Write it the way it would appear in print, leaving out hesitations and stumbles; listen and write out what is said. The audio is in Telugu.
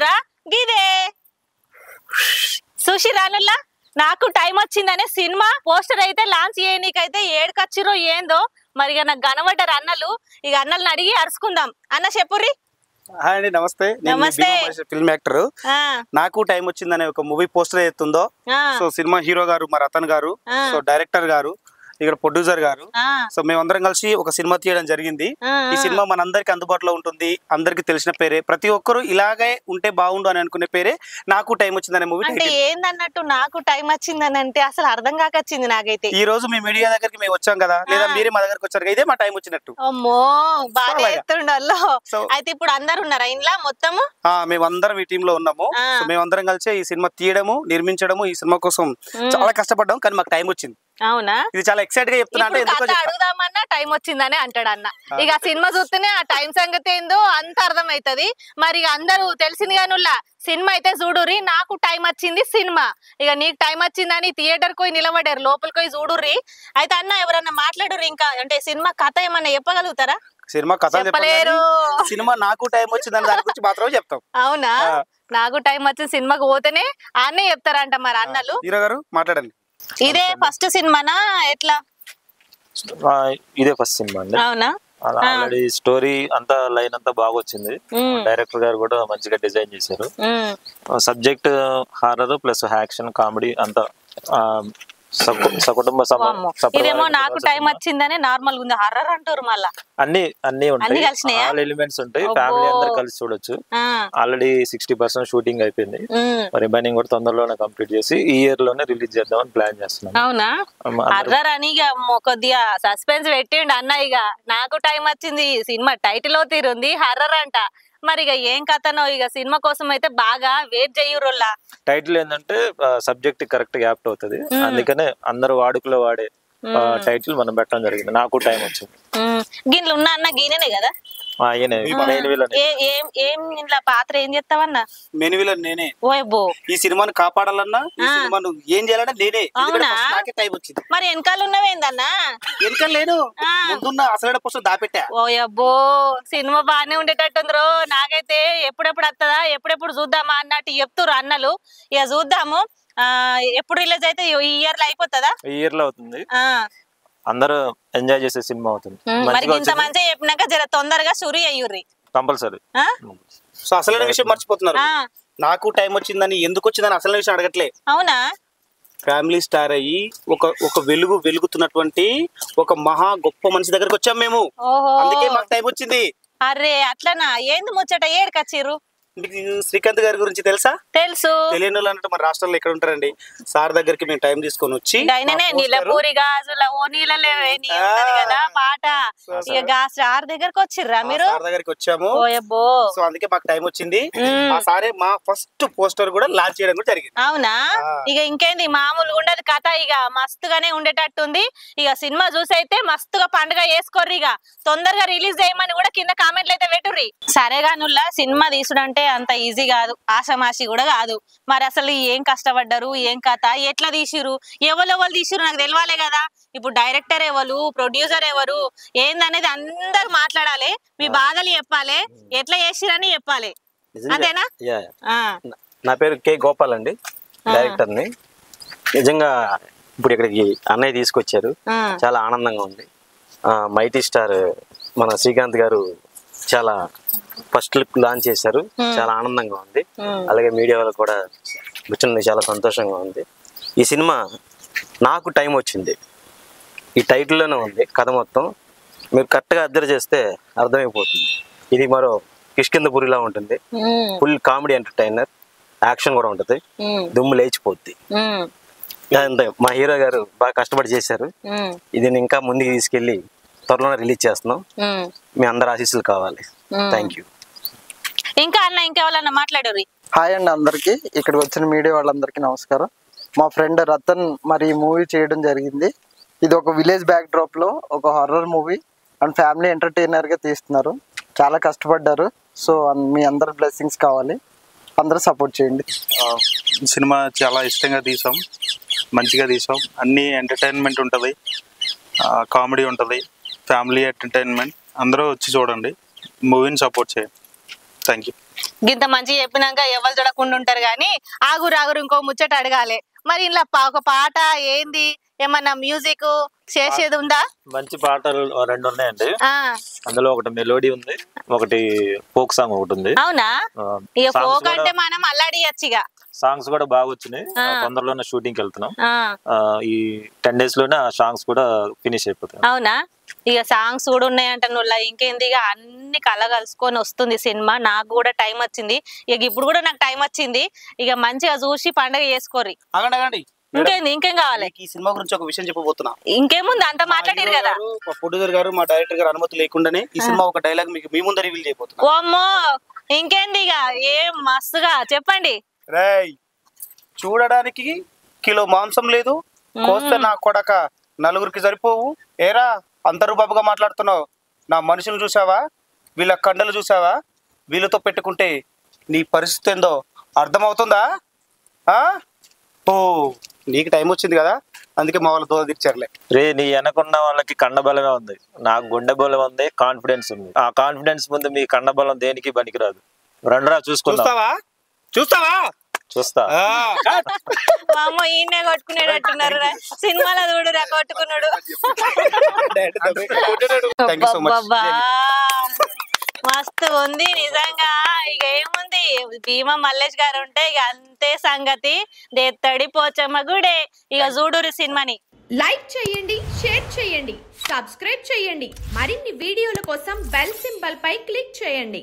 చూస్తుర్రా గిదే సుషిరానుల్లా నాకు టైం వచ్చిందనే సినిమా పోస్టర్ అయితే లాంచ్ చేయనీకైతే ఏడుకొచ్చిరో ఏందో మరి ఇక నాకు కనబడ్డారు అన్నలు. ఇక అన్నల్ని అడిగి అరుచుకుందాం. అన్న చెప్పుర్రి. హాయ్ అండి, నమస్తే. Film actor. నాకు టైం వచ్చిందనే ఒక మూవీ పోస్టర్ ఎత్తుందో సో సినిమా హీరో గారు మా రతన్ గారు, సో డైరెక్టర్ గారు, ఇక్కడ ప్రొడ్యూసర్ గారు, సో మేమందరం కలిసి ఒక సినిమా తీయడం జరిగింది. ఈ సినిమా మనందరికి అందుబాటులో ఉంటుంది. అందరికి తెలిసిన పేరే, ప్రతి ఒక్కరు ఇలాగే ఉంటే బాగుండు అని అనుకునే పేరే నాకు టైం వచ్చిందనే మూవీ. అంటే ఏందన్నట్టు నాకు టైం వచ్చిందని అంటే అసలు అర్థం కాకొచ్చింది నాకైతే. ఈ రోజు మీ మీడియా దగ్గరికి మేము వచ్చాం కదా, లేదా మీరే మా దగ్గరకు వచ్చారు, ఇదే మా టైం వచ్చినట్టు. అమ్మో బాగా ఎత్తుండల్లో. అయితే ఇప్పుడు అందరు ఉన్నారా ఇంట్లో మొత్తము? మేమందరం ఈ టీమ్ లో ఉన్నాము. సో మేమందరం కలిసి ఈ సినిమా తీయడము, నిర్మించడము, ఈ సినిమా కోసం చాలా కష్టపడ్డాం. కానీ మాకు టైం వచ్చింది. అవునా? ఇది చాలా ఎక్సైట్ గా చెప్తున్నా. అడుగుదామన్నా టైం వచ్చిందని అంటాడు అన్న. ఇక సినిమా చూస్తేనే ఆ టైం సంగతి ఏందో అంత అర్థమైతది. మరి అందరూ తెలిసింది కానుల్లా సినిమా అయితే చూడుర్రి. నాకు టైం వచ్చింది సినిమా. ఇక నీకు టైం వచ్చిందని థియేటర్ పోయి నిలబడారు, లోపలికి పోయి చూడుర్రి. అయితే అన్న ఎవరన్నా మాట్లాడుర్రి ఇంకా, అంటే సినిమా కథ ఏమన్నా చెప్పగలుగుతారా? సినిమా కథ చెప్పలేరు. సినిమా నాకు టైం వచ్చిందని దాని గురించి మాత్రమే చెప్తాం. అవునా? నాకు టైం వచ్చింది సినిమాకి పోతేనే అన్నే చెప్తారంట మరి అన్నలు. హీరో గారు మాట్లాడండి. ఇదే ఫస్ట్ సినిమానా ఎట్లా? ఇదే ఫస్ట్ సినిమా అండి. అవునా? ఆల్రెడీ స్టోరీ అంతా లైన్ అంతా బాగా వచ్చింది. డైరెక్టర్ గారు కూడా మంచిగా డిజైన్ చేశారు. Subject horror plus action comedy అంతా సకుటుంబ ఇదేమో నాకు టైం వచ్చిందనే నార్మల్ ఉంది. హర్రర్ అంటారు మళ్ళా. అన్ని ఉంటాయి, ఆల్ ఎలిమెంట్స్ ఉంటాయి. ఫ్యామిలీ అందరు కలిసి చూడొచ్చు. ఆల్రెడీ 60% షూటింగ్ అయిపోయింది. మరి రిమైనింగ్ కూడా తొందరలోనే కంప్లీట్ చేసి ఈ ఇయర్ లోనే రిలీజ్ చేద్దామని ప్లాన్ చేస్తున్నాం. అవునా? హర్రర్ అని ఇక కొద్దిగా సస్పెన్స్ పెట్టిండు అన్న. ఇక నాకు టైం వచ్చింది సినిమా టైటిల్ తీరుంది హర్రర్ అంట. మరి ఇక ఏం కథనో ఇక సినిమా కోసం అయితే బాగా వెయిట్ చెయ్యురోల్లా. టైటిల్ ఏంటంటే సబ్జెక్ట్ కరెక్ట్ గా యాప్ట్ అవుతుంది. అందుకనే అందరు వాడుకలో వాడే టైటిల్ మనం పెట్టడం జరిగింది. నాకు టైం వచ్చింది. గిన్నెలు ఉన్నా అన్న గీననే కదా? పాత్ర ఏం చేస్తావన్నా? మెయిన్ విలన్ నేనే. ఓయబ్బో. ఈ సినిమాను కాపాడాలన్నా, ఈ సినిమాను ఏం చేయాలంటే నేనే. నాకే టైం వచ్చింది. మరి వెనకాల ఉన్నవేందన్నా? వెనకాల లేను, ముందున్న అసలు పోస్ట్ దాపెట్టా. ఓయబ్బో, సినిమా బాగానే ఉండేటట్టుందిరో. నాకైతే ఎప్పుడెప్పుడు వస్తుందా, ఎప్పుడెప్పుడు చూద్దామా అన్నట్టు చెప్తురు అన్నలు. ఇక చూద్దాము ఎప్పుడు రిలీజ్ అయితే. ఈ ఇయర్ లో అయిపోతుందా? ఈ ఇయర్ లో అవుతుంది. అందరూ ఎంజాయ్ చేసే సినిమా అవుతుంది. మరి ఇంత మంచిగా చెప్పినాక జర తొందరగా షురు అయ్యుర్రి కంపల్సరీ. సో అసలైన విషయం మర్చిపోతున్నారు. నాకు టైం వచ్చిందని ఎందుకు వచ్చిందని అసలైన విషయం అడగట్లే. అవునా? ఫ్యామిలీ స్టార్ అయ్యి ఒక వెలుగుతున్నటువంటి ఒక మహా గొప్ప మనిషి దగ్గరకు వచ్చాం మేము. అందుకే మాకు టైం వచ్చింది. అరే అట్లనా? ఏంది ముచ్చట? ఏడుకొచ్చిర్రు? శ్రీకాంత్ గారి గురించి తెలుసా? తెలుసు. తెలియని వాళ్ళు అంటే మన రాష్ట్రంలో ఎక్కడ ఉంటారండి. సార్ దగ్గరికి మేము టైం తీసుకొని వచ్చి నీలపూరి గాజుల ఓ నీళ్ళలే కదా పాట. ఇక సార్ దగ్గరకు వచ్చిర్రా మీరు? సార్ దగ్గరికి వచ్చాము. సో అందుకే మాకు టైం వచ్చింది. ఆ సారే మా ఫస్ట్ పోస్టర్ కూడా లాంచ్ చేయడం కూడా జరిగింది. అవునా? ఇక ఇంకేంది మామూలుగా ఉండదు కథ. ఇక మస్తుగానే ఉండేటట్టుంది. ఇక సినిమా చూసైతే మస్తుగా పండుగ చేసుకోర్రి. ఇక తొందరగా రిలీజ్ చేయమని కూడా కింద కామెంట్లు అయితే పెట్టుర్రి. సరేగా నుల్లా సినిమా తీసుడంటే అంత ఈజీ కాదు, ఆషామాషి కూడా కాదు. మరి అసలు ఏం కష్టపడ్డారు, ఏం కథ, ఎట్లా తీసిరు, ఎవరు తీసిరు నాకు తెలియాలే కదా. ఇప్పుడు డైరెక్టర్ ఎవరు, ప్రొడ్యూసర్ ఎవరు, ఏందనేది అందరు మాట్లాడాలి. మీ బాధలు చెప్పాలి, ఎట్లా చేసిరని చెప్పాలి. అంతేనా? నా పేరు కే గోపాల్ అండి, డైరెక్టర్ ని. నిజంగా ఇప్పుడు ఇక్కడికి అన్నయ్య తీసుకొచ్చారు, చాలా ఆనందంగా ఉంది. మైటీ స్టార్ మన శ్రీకాంత్ గారు చాలా ఫస్ట్ లుక్ లాంచ్ చేశారు, చాలా ఆనందంగా ఉంది. అలాగే మీడియా వాళ్ళకి కూడా కూర్చుని చాలా సంతోషంగా ఉంది. ఈ సినిమా నాకు టైం వచ్చింది, ఈ టైటిల్లోనే ఉంది కథ మొత్తం. మీరు కరెక్ట్గా అబ్జర్వ్ చేస్తే అర్థమైపోతుంది. ఇది మరో కిష్కిందపురిలా ఉంటుంది. ఫుల్ కామెడీ ఎంటర్టైనర్, యాక్షన్ కూడా ఉంటుంది, దుమ్ము లేచిపోద్ది. అంతే, మా హీరో గారు బాగా కష్టపడి చేశారు. ఇది ఇంకా ముందుకు తీసుకెళ్లి త్వరలోనే రిలీజ్ చేస్తున్నాం. మీ అందరు ఆశీస్సులు కావాలి. Thank you. ఇంకా అన్న ఇంకెవరన్నా మాట్లాడారు? హాయ్ అండి అందరికి, ఇక్కడికి వచ్చిన మీడియా వాళ్ళందరికీ నమస్కారం. మా ఫ్రెండ్ రతన్ మరి ఈ మూవీ చేయడం జరిగింది. ఇది ఒక విలేజ్ బ్యాక్ డ్రాప్ లో ఒక horror movie and family entertainer గా తీస్తున్నారు. చాలా కష్టపడ్డారు. సో మీ అందరి బ్లెస్సింగ్స్ కావాలి, అందరూ సపోర్ట్ చేయండి. సినిమా చాలా ఇష్టంగా తీసాం, మంచిగా తీసాం. అన్ని ఎంటర్టైన్మెంట్ ఉంటుంది, కామెడీ ఉంటుంది, ఫ్యామిలీ ఎంటర్టైన్మెంట్. అందరూ వచ్చి చూడండి, మూవీని సపోర్ట్ చేయండి. Thank you. గింత మంచి చెప్పినాక ఎవరు చూడకుండా ఉంటారు గాని ఆగురు ఇంకో ముచ్చట అడగాలి. మరి ఇలా ఒక పాట ఏంది, ఏమన్నా మ్యూజిక్ చేసేది ఉందా? మంచి పాటలు 2 ఉన్నాయండి. అందులో ఒకటి మెలోడీ ఉంది, ఒకటి ఫోక్ సాంగ్ ఒకటి ఉంది. అవునా? ఇక ఫోక్ అంటే మనం అల్లాడియచ్చు. ఇక సాంగ్స్ కూడా బాగా వచ్చినాయి. తొందరలోనే షూటింగ్ కి వెళ్తున్నాం. ఈ 10 days లోనే ఆ సాంగ్స్ కూడా ఫినిష్ అయిపోతాయి. అవునా? ఇక సాంగ్స్ కూడా ఉన్నాయంట నువ్వు. ఇంకేంది, ఇక అన్ని కళ కలుసుకొని వస్తుంది సినిమా. నాకు కూడా టైం వచ్చింది, ఇక ఇప్పుడు కూడా నాకు టైం వచ్చింది. ఇక మంచిగా చూసి పండుగ చేసుకోరి. ఇంకేం కావాలి? ఈ సినిమా గురించి ఒక విషయం చెప్పబోతున్నా. ఇంకేముంది, అంత మాట్లాడారు కదా. మా ప్రొడ్యూసర్ గారు, మా డైరెక్టర్ గారు అనుమతి లేకుండానే ఈ సినిమా ఒక డైలాగ్ మీకు మీ ముందు రివీల్ చేయబోతున్నా. ఓమ్మో, ఇంకేంది, ఇక ఏం మస్తుగా చెప్పండి. రేయ్, చూడడానికి కిలో మాంసం లేదు, కోస్తే నా కొడక 4గురికి సరిపోవు. ఏరా అంత రూపాబుగా మాట్లాడుతున్నావు? నా మనుషులు చూసావా? వీళ్ళ కండలు చూసావా? వీళ్ళతో పెట్టుకుంటే నీ పరిస్థితి ఏందో అర్థమవుతుందా? ఓ, నీకు టైం వచ్చింది కదా, అందుకే మా వాళ్ళు దోద తీర్చారులే. రే, నీ వెనకున్న వాళ్ళకి కండబలమే ఉంది, నాకు గుండె బలం ఉంది, కాన్ఫిడెన్స్ ఉంది. ఆ కాన్ఫిడెన్స్ ముందు మీ కండబలం దేనికి పనికిరాదు. రండ్రా చూసుకుందాం. చూస్తావా? చూస్తా. అమ్మ ఈయనే కొట్టుకునేటట్టున్నారు. సినిమాలో చూడురా కొట్టుకున్నాడు. మస్తు ఉంది నిజంగా. ఇక ఏముంది, భీమా మల్లేష్ గారు ఉంటే ఇక అంతే సంగతి. దేత్తడి పోచమ్మ గుడే. ఇక చూడురు సినిమాని. లైక్ చేయండి, షేర్ చేయండి, సబ్స్క్రైబ్ చేయండి. మరిన్ని వీడియోల కోసం బెల్ సింబల్ పై క్లిక్ చేయండి.